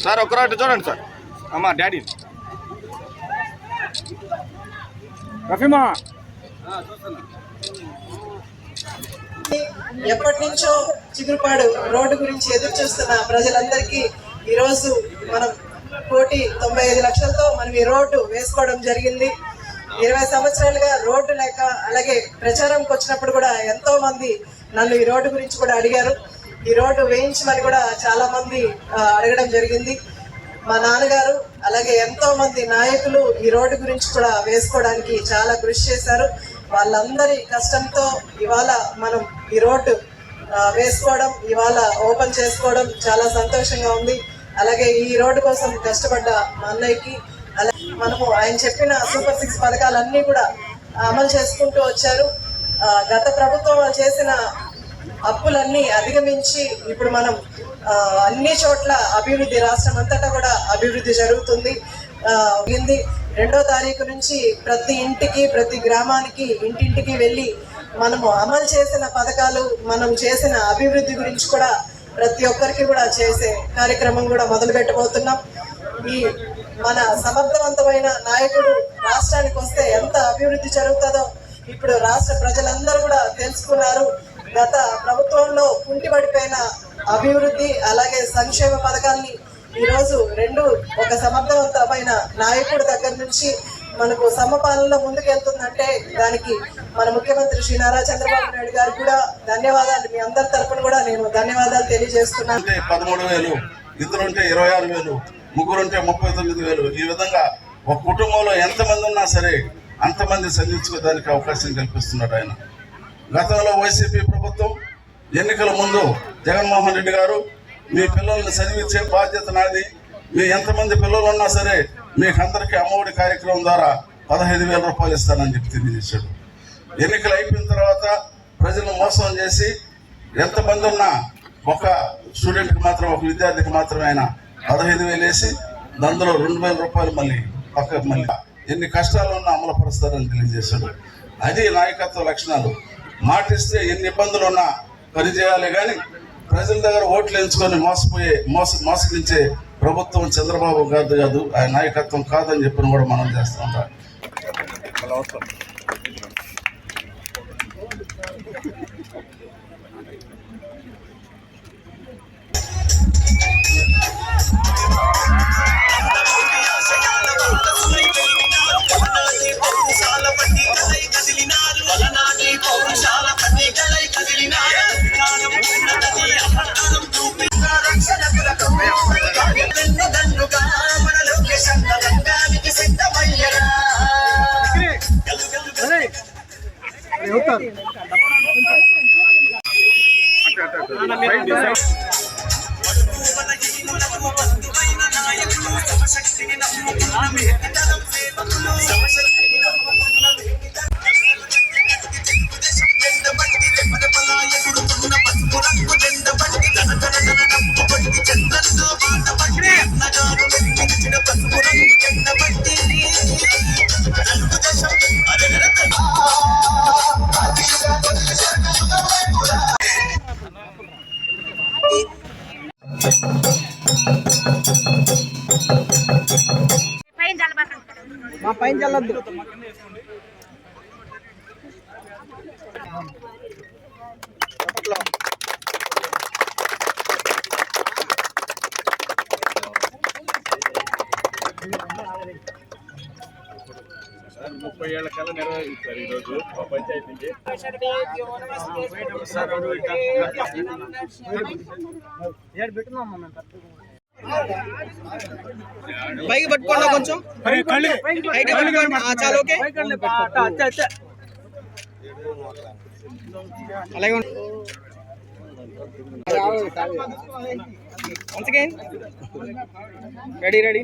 Sir ఒక్కరోజు చూడండి sir. అమ్మా డాడీ రఫీమా ఎప్పటి నుంచో చిగురుపాడు రోడ్డు గురించి ఎదురు చూస్తున్న ప్రజలందరికీ ఈరోజు మనం 1,95 లక్షలతో మనం ఈ రోడ్డు వేసుకోవడం జరిగింది. 20 సంవత్సరాలుగా రోడ్డు లేక అలాగే ప్రచారంకి వచ్చినప్పుడు కూడా ఎంతో మంది నన్ను ఈ రోడ్డు గురించి కూడా అడిగారు. ఈ రోడ్డు వేయించమని కూడా చాలా మంది అడగడం జరిగింది. మా నాన్నగారు అలాగే ఎంతో మంది నాయకులు ఈ రోడ్డు గురించి కూడా వేసుకోవడానికి చాలా కృషి చేశారు. వాళ్ళందరి కష్టంతో ఇవాళ మనం ఈ రోడ్డు వేసుకోవడం, ఇవాళ ఓపెన్ చేసుకోవడం చాలా సంతోషంగా ఉంది. అలాగే ఈ రోడ్డు కోసం కష్టపడ్డ మా అన్నయ్యకి, అలాగే మనము ఆయన చెప్పిన సూపర్ 6 పథకాలన్నీ కూడా అమలు చేసుకుంటూ వచ్చారు. గత ప్రభుత్వం వాళ్ళు చేసిన అప్పులన్నీ అధిగమించి ఇప్పుడు మనం అన్ని చోట్ల అభివృద్ధి, రాష్ట్రం అంతటా కూడా అభివృద్ధి జరుగుతుంది. 2వ తారీఖు నుంచి ప్రతి ఇంటికి ప్రతి గ్రామానికి ఇంటింటికి వెళ్ళి మనము అమలు చేసిన పథకాలు, మనం చేసిన అభివృద్ధి గురించి కూడా ప్రతి ఒక్కరికి కూడా చేసే కార్యక్రమం కూడా మొదలు పెట్టబోతున్నాం. ఈ మన సమర్థవంతమైన నాయకుడు రాష్ట్రానికి వస్తే ఎంత అభివృద్ధి జరుగుతుందో ఇప్పుడు రాష్ట్ర ప్రజలందరూ కూడా తెలుసుకున్నారు. గత ప్రభుత్వంలో కుంటిపడిపోయిన అభివృద్ధి అలాగే సంక్షేమ పథకాల్ని ఈరోజు ఒక సమర్థవంతమైన నాయకుడి దగ్గర నుంచి మనకు సమపాలనలో ముందుకెళ్తుందంటే దానికి మన ముఖ్యమంత్రి శ్రీ నారా చంద్రబాబు నాయుడు గారు కూడా ధన్యవాదాలు, మీ అందరి తరఫున కూడా నేను ధన్యవాదాలు తెలియజేస్తున్నాను. 13,000, ఇద్దరుంటే 26,000, ముగ్గురుంటే 39,000. ఈ విధంగా ఒక కుటుంబంలో ఎంతమంది ఉన్నా సరే అంతమంది సంధించుకోవడానికి అవకాశం కల్పిస్తున్నాడు ఆయన. గతంలో వైసీపీ ప్రభుత్వం ఎన్నికల ముందు జగన్మోహన్ రెడ్డి గారు మీ పిల్లల్ని చదివించే బాధ్యత నాది, మీ ఎంతమంది పిల్లలు ఉన్నా సరే మీకు అందరికీ అమ్మఒడి కార్యక్రమం ద్వారా 15,000 రూపాయలు ఇస్తానని చెప్పి తెలియజేశాడు. ఎన్నికలు అయిపోయిన తర్వాత ప్రజలను మోసం చేసి ఎంతమంది ఉన్నా ఒక స్టూడెంట్కి మాత్రం, ఒక విద్యార్థికి మాత్రమే ఆయన 15,000 వేసి అందులో 2,000 రూపాయలు మళ్ళీ ఎన్ని కష్టాలు ఉన్నా అమలుపరుస్తారని తెలియజేశాడు. అది నాయకత్వ లక్షణాలు. మాటిస్తే ఎన్ని ఇబ్బందులు ఉన్నా పనిచేయాలి, కానీ ప్రజల దగ్గర ఓట్లు ఎంచుకొని మోసగించే ప్రభుత్వం చంద్రబాబు గారు కాదు, ఆయన నాయకత్వం కాదని చెప్పిన కూడా మనం చేస్తూ ఉంటాం. మా పైన చల్లద్దు. సార్ 30 ఏళ్ల కల్లా నెరవేర్చారు ఈరోజు మా పంచాయతీ నుంచి. పైకి పట్టుకోండి కొంచెం, చాలా ఓకే. అలాగే రెడీ.